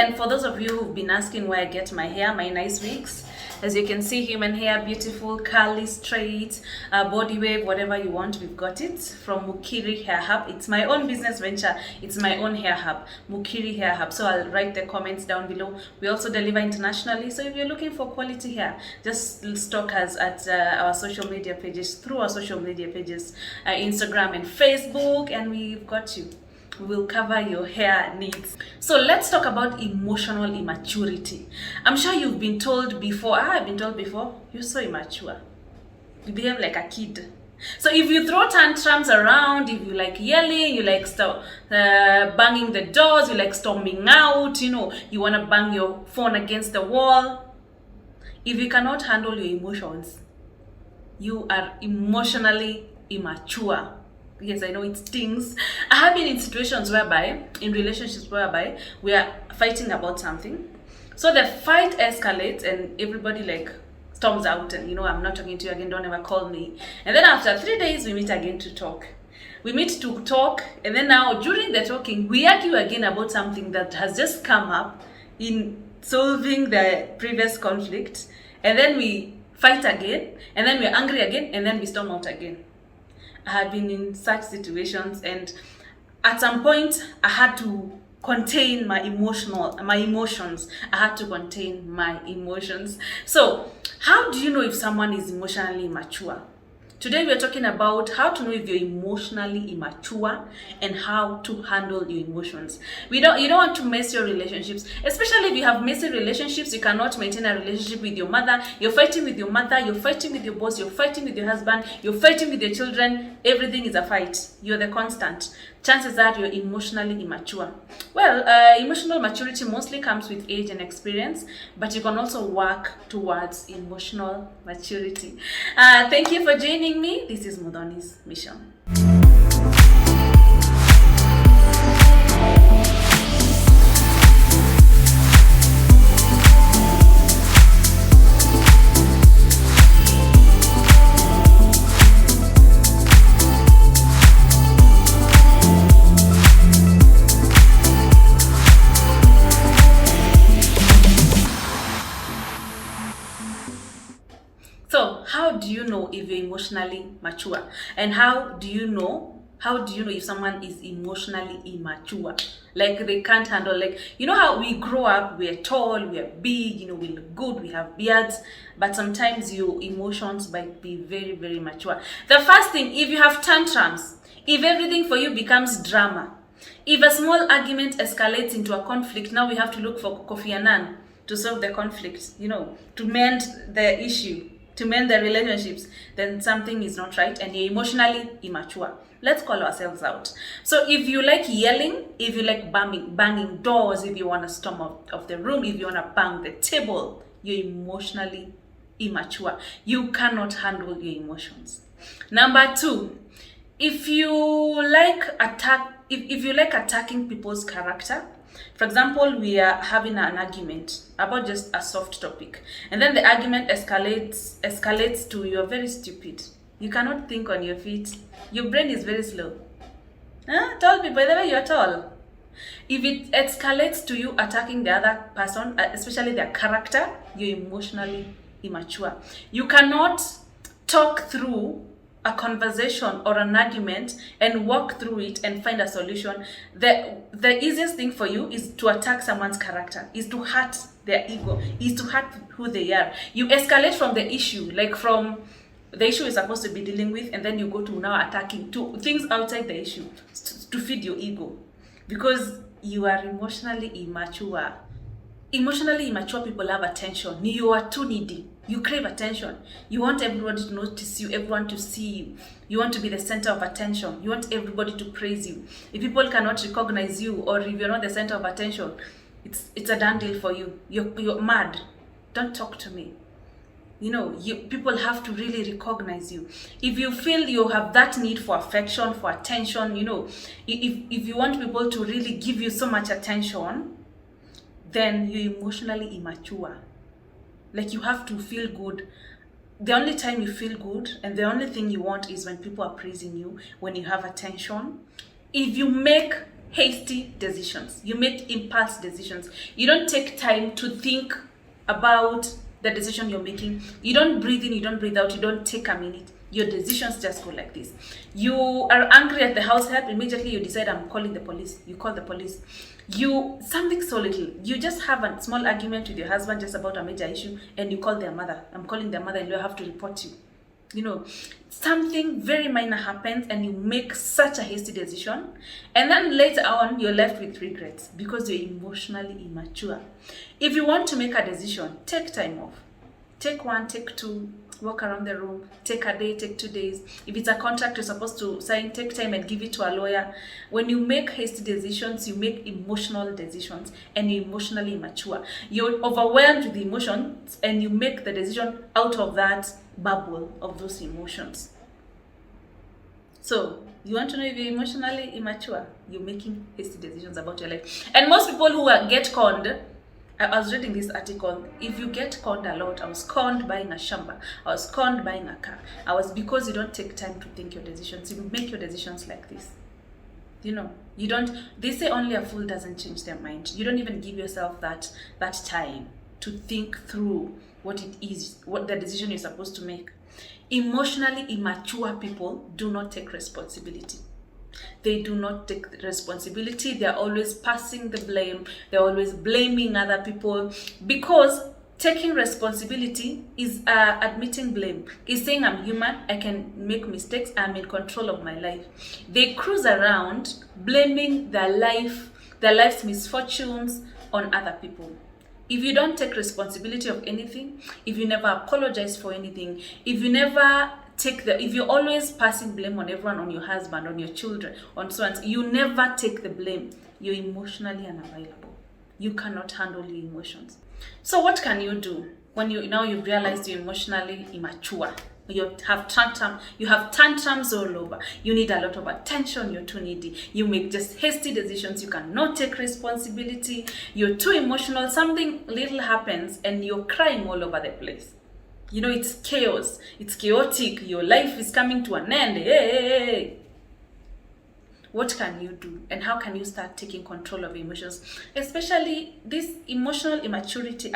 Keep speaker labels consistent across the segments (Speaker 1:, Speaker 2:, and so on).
Speaker 1: and for those of you who've been asking where I get my hair, my nice wigs, as you can see, human hair, beautiful, curly, straight, body wave, whatever you want, we've got it from Mukiri Hair Hub. It's my own business venture. It's my own hair hub, Mukiri Hair Hub. So I'll write the comments down below. We also deliver internationally. So if you're looking for quality hair, just stalk us at our social media pages, through our social media pages, Instagram and Facebook, and we've got you. We will cover your hair needs. So let's talk about emotional immaturity. I'm sure you've been told before, I've been told before, you're so immature. You behave like a kid. So if you throw tantrums around, if you like yelling, you like banging the doors, you like storming out, you want to bang your phone against the wall. If you cannot handle your emotions, you are emotionally immature. Yes, I know it stings. I have been in situations whereby, in relationships whereby, we are fighting about something. So the fight escalates and everybody like storms out and, I'm not talking to you again, don't ever call me. And then after 3 days, we meet again to talk. We meet to talk, and then now during the talking, we argue again about something that has just come up in solving the previous conflict. And then we fight again, and then we're angry again, and then we storm out again. I had been in such situations, and at some point I had to contain my emotions. I had to contain my emotions. So how do you know if someone is emotionally immature? Today we are talking about how to know if you're emotionally immature and how to handle your emotions. You don't want to mess your relationships, especially if you have messy relationships. You cannot maintain a relationship with your mother. You're fighting with your mother, you're fighting with your boss, you're fighting with your husband, you're fighting with your children. Everything is a fight. You're the constant. Chances are you're emotionally immature. Well, emotional maturity mostly comes with age and experience, but you can also work towards emotional maturity. Thank you for joining me. This is Muthoni's mission. So how do you know if you're emotionally mature? And how do you know if someone is emotionally immature? Like they can't handle, how we grow up, we're tall, we're big, we look good, we have beards, but sometimes your emotions might be very, very mature. The first thing, if you have tantrums, if everything for you becomes drama, if a small argument escalates into a conflict, now we have to look for Kofi Annan to solve the conflict, to mend the issue, to mend the relationships, then something is not right and you're emotionally immature. Let's call ourselves out. So if you like yelling, if you like banging doors, if you want to storm out of the room, if you want to bang the table, you're emotionally immature. You cannot handle your emotions. Number two, if you like attacking people's character. For example, we are having an argument about just a soft topic, and then the argument escalates to you're very stupid. You cannot think on your feet. Your brain is very slow. Tall people, by the way, you're tall. If it escalates to you attacking the other person, especially their character, you're emotionally immature. You cannot talk through a conversation or an argument and walk through it and find a solution. The easiest thing for you is to attack someone's character, is to hurt their ego, is to hurt who they are. You escalate from the issue, like from the issue you're supposed to be dealing with, and then you go to now attacking to things outside the issue to feed your ego, because you are emotionally immature. Emotionally immature people have attention. You are too needy. You crave attention. You want everybody to notice you, everyone to see you. You want to be the center of attention. You want everybody to praise you. If people cannot recognize you, or if you're not the center of attention, it's a done deal for you. You're mad. Don't talk to me. People have to really recognize you. If you feel you have that need for affection, for attention, if you want people to really give you so much attention, then you're emotionally immature. Like, you have to feel good. The only time you feel good and the only thing you want is when people are praising you, when you have attention. If you make hasty decisions. You make impulse decisions. You don't take time to think about the decision you're making. You don't breathe in, you don't breathe out, you don't take a minute. Your decisions just go like this. You are angry at the house help, immediately you decide, I'm calling the police. You call the police. Something so little. You just have a small argument with your husband just about a major issue, and you call their mother. I'm calling their mother, and they'll have to report you. You know, something very minor happens and you make such a hasty decision, and then later on you're left with regrets because you're emotionally immature. If you want to make a decision, take time off. Take 1, take 2, walk around the room, take a day, take 2 days. If it's a contract you're supposed to sign, take time and give it to a lawyer. When you make hasty decisions, you make emotional decisions, and you're emotionally immature. You're overwhelmed with the emotions, and you make the decision out of that bubble of those emotions. So you want to know if you're emotionally immature? You're making hasty decisions about your life. And most people who get conned, I was reading this article, if you get conned a lot, I was conned buying a shamba, I was conned buying a car, because you don't take time to think your decisions. You make your decisions like this. You know, you don't, they say only a fool doesn't change their mind. You don't even give yourself that time to think through what it is, what the decision you're supposed to make. Emotionally immature people do not take responsibility. They do not take the responsibility. They're always passing the blame. They're always blaming other people, because taking responsibility is admitting blame. It's saying, I'm human, I can make mistakes, I'm in control of my life. They cruise around blaming their life's misfortunes on other people. If you don't take responsibility of anything, if you never apologize for anything, if you're always passing blame on everyone, on your husband, on your children, on so on, you never take the blame, you're emotionally unavailable. You cannot handle your emotions. So what can you do when you've realized you're emotionally immature? You have tantrums all over. You need a lot of attention. You're too needy. You make just hasty decisions. You cannot take responsibility. You're too emotional. Something little happens and you're crying all over the place. You know, it's chaos. It's chaotic. Your life is coming to an end. Hey. What can you do? And how can you start taking control of emotions? Especially this emotional immaturity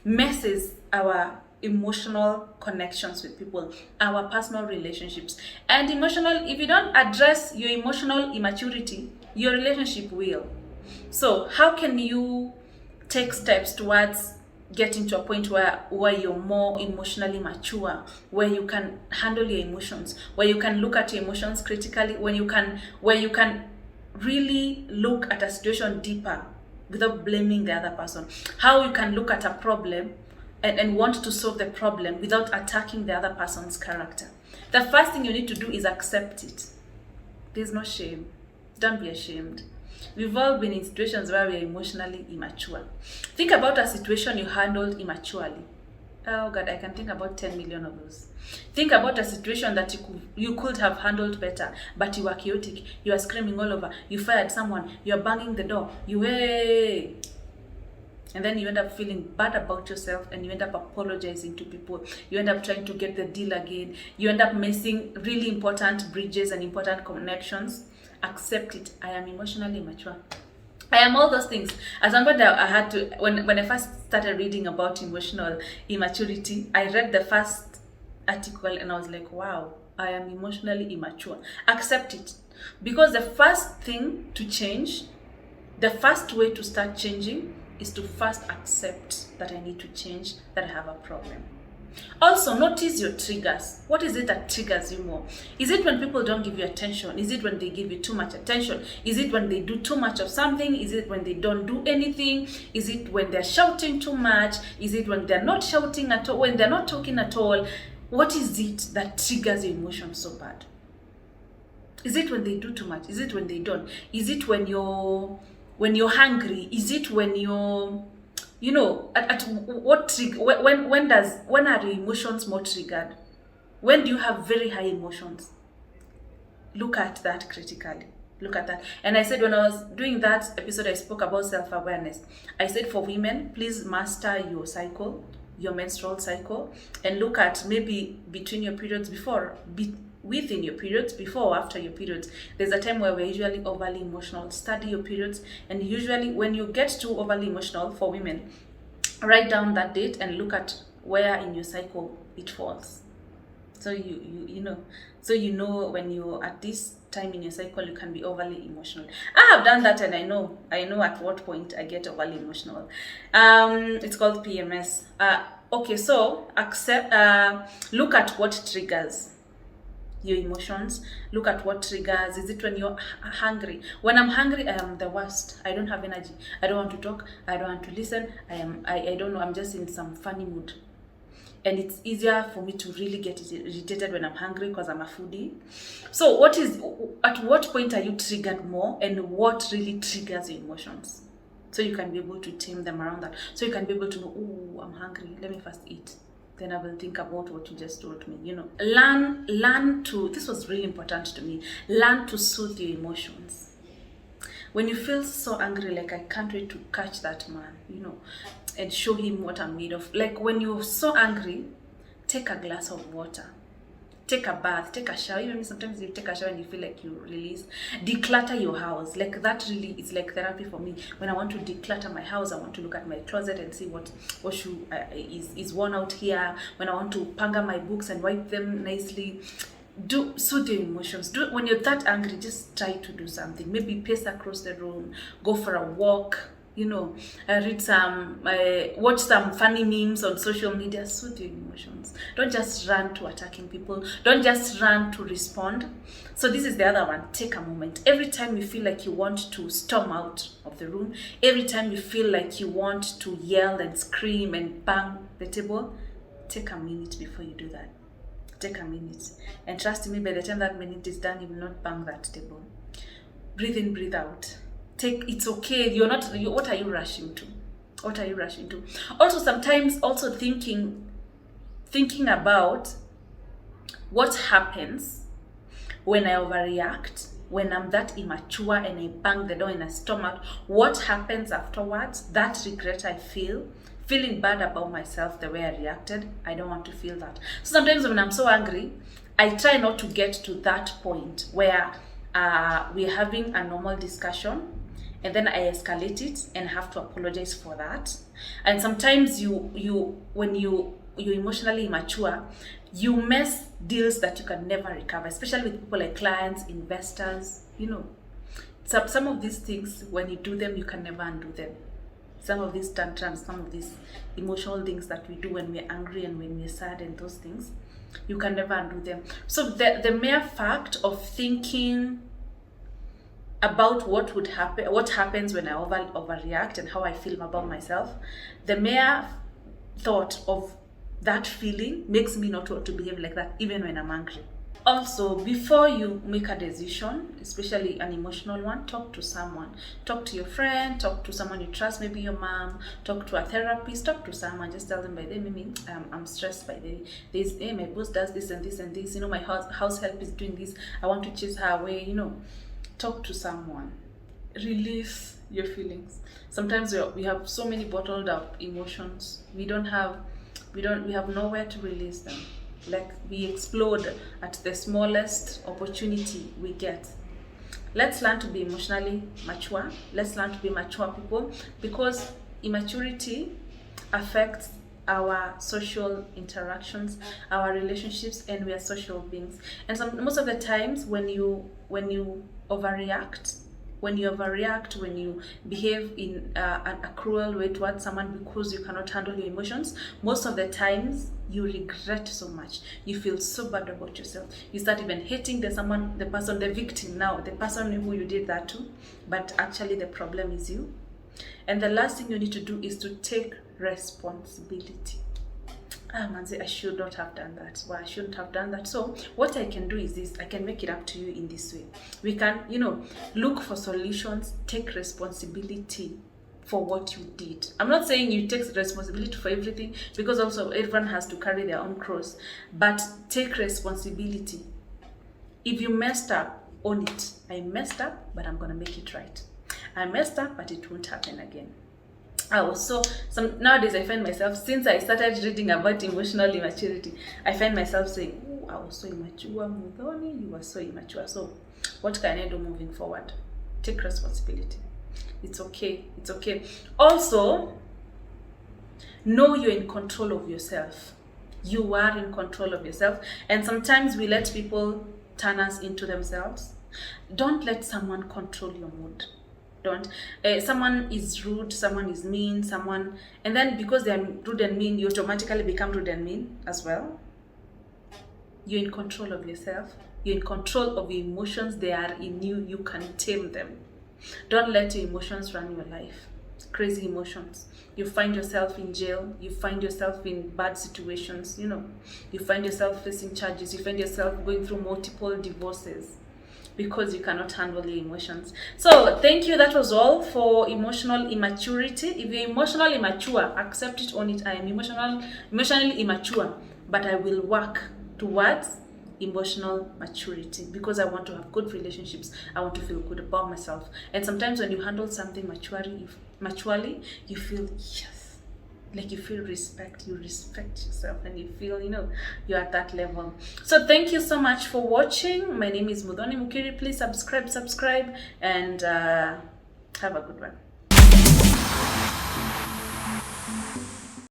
Speaker 1: messes our emotional connections with people, our personal relationships. And if you don't address your emotional immaturity, your relationship will. So how can you take steps towards getting to a point where you're more emotionally mature, where you can handle your emotions, where you can look at your emotions critically, where you can really look at a situation deeper without blaming the other person? How you can look at a problem and want to solve the problem without attacking the other person's character. The first thing you need to do is accept it. There's no shame. Don't be ashamed. We've all been in situations where we are emotionally immature. Think about a situation you handled immaturely. Oh God, I can think about 10 million of those. Think about a situation that you could have handled better, but you were chaotic. You are screaming all over. You fired someone. You are banging the door. And then you end up feeling bad about yourself, and you end up apologizing to people. You end up trying to get the deal again. You end up missing really important bridges and important connections. Accept it. I am emotionally immature. I am all those things. As somebody, I had to, when I first started reading about emotional immaturity, I read the first article and I was like, wow, I am emotionally immature. Accept it. Because the first thing to change, the first way to start changing is to first accept that I need to change, that I have a problem. Also, notice your triggers. What is it that triggers you more? Is it when people don't give you attention? Is it when they give you too much attention? Is it when they do too much of something? Is it when they don't do anything? Is it when they're shouting too much? Is it when they're not shouting at all? When they're not talking at all? What is it that triggers your emotions so bad? Is it when they do too much? Is it when they don't? Is it when you're hungry? Is it when you're, at what trigger? When are your emotions more triggered? When do you have very high emotions? Look at that critically. Look at that. And I said, when I was doing that episode, I spoke about self-awareness. I said, for women, please master your cycle, your menstrual cycle, and look at maybe between your periods within your periods, before or after your periods. There's a time where we're usually overly emotional. Study your periods, and usually when you get too overly emotional, for women, write down that date and look at where in your cycle it falls. So you know when you're at this time in your cycle, you can be overly emotional. I have done that, and I know at what point I get overly emotional. It's called PMS. Okay, so look at what triggers your emotions. Look at what triggers. Is it when you're hungry? When I'm hungry, I am the worst. I don't have energy. I don't want to talk. I don't want to listen. I don't know. I'm just in some funny mood. And it's easier for me to really get irritated when I'm hungry because I'm a foodie. So at what point are you triggered more, and what really triggers your emotions? So you can be able to tame them around that. So you can be able to know, oh, I'm hungry. Let me first eat. Then I will think about what you just told me. Learn to, this was really important to me, learn to soothe your emotions. When you feel so angry, like, I can't wait to catch that man, and show him what I'm made of. Like, when you're so angry, take a glass of water, take a bath, take a shower. Even sometimes you take a shower and you feel like you release. Declutter your house. Like, that really is like therapy for me. When I want to declutter my house, I want to look at my closet and see what shoe is worn out here. When I want to panga my books and wipe them nicely. Do soothe your emotions. When you're that angry, just try to do something. Maybe pace across the room, go for a walk, read watch some funny memes on social media. Soothe your emotions. Don't just run to attacking people. Don't just run to respond. So this is the other one. Take a moment. Every time you feel like you want to storm out of the room, every time you feel like you want to yell and scream and bang the table, take a minute before you do that. Take a minute, and trust me, by the time that minute is done, you will not bang that table. Breathe in, breathe out. It's okay. What are you rushing to? What are you rushing to? Also, sometimes thinking about what happens when I overreact, when I'm that immature and I bang the door in a stomach. What happens afterwards? That regret I feel. Feeling bad about myself, the way I reacted, I don't want to feel that. So sometimes when I'm so angry, I try not to get to that point where we're having a normal discussion, and then I escalate it and have to apologize for that. And sometimes when you're emotionally immature, you mess deals that you can never recover, especially with people like clients, investors. Some of these things, when you do them, you can never undo them. Some of these tantrums, some of these emotional things that we do when we're angry and when we're sad, and those things, you can never undo them. So the mere fact of thinking about what happens when I overreact and how I feel about myself, the mere thought of that feeling makes me not want to behave like that, even when I'm angry. Also, before you make a decision, especially an emotional one, talk to someone. Talk to your friend, talk to someone you trust, maybe your mom, talk to a therapist, talk to someone. Just tell them, by the way, I'm stressed by my boss does this and this and this. My house help is doing this. I want to chase her away. Talk to someone. Release your feelings. Sometimes we have so many bottled up emotions. We have nowhere to release them. Like, we explode at the smallest opportunity we get. Let's learn to be emotionally mature. Let's learn to be mature people, because immaturity affects our social interactions, our relationships, and we are social beings. And most of the times when you overreact, when you behave in a cruel way towards someone because you cannot handle your emotions, most of the times you regret so much. You feel so bad about yourself. You start even hating the victim now, the person who you did that to, but actually the problem is you. And the last thing you need to do is to take responsibility. I should not have done that. Well, I shouldn't have done that. So what I can do is this. I can make it up to you in this way. We can, look for solutions, take responsibility for what you did. I'm not saying you take responsibility for everything, because also everyone has to carry their own cross. But take responsibility. If you messed up, own it. I messed up, but I'm going to make it right. I messed up, but it won't happen again. Nowadays I find myself, since I started reading about emotional immaturity, I find myself saying, oh, I was so immature, Muthoni, you were so immature. So what can I do moving forward? Take responsibility. It's okay. It's okay. Also, know you're in control of yourself. You are in control of yourself. And sometimes we let people turn us into themselves. Don't let someone control your mood. Don't. Someone is rude, someone is mean, and then because they're rude and mean, you automatically become rude and mean as well. You're in control of yourself. You're in control of your emotions. They are in you. You can tame them. Don't let your emotions run your life. Crazy emotions. You find yourself in jail. You find yourself in bad situations. You find yourself facing charges. You find yourself going through multiple divorces because you cannot handle your emotions. So thank you. That was all for emotional immaturity. If you're emotionally immature, accept it, own it. I am emotionally immature, but I will work towards emotional maturity because I want to have good relationships. I want to feel good about myself. And sometimes when you handle something maturely, you feel, yes, like you feel respect. You respect yourself and you feel, you're at that level. So thank you so much for watching. My name is Muthoni Mukiri. Please subscribe, and have a good one.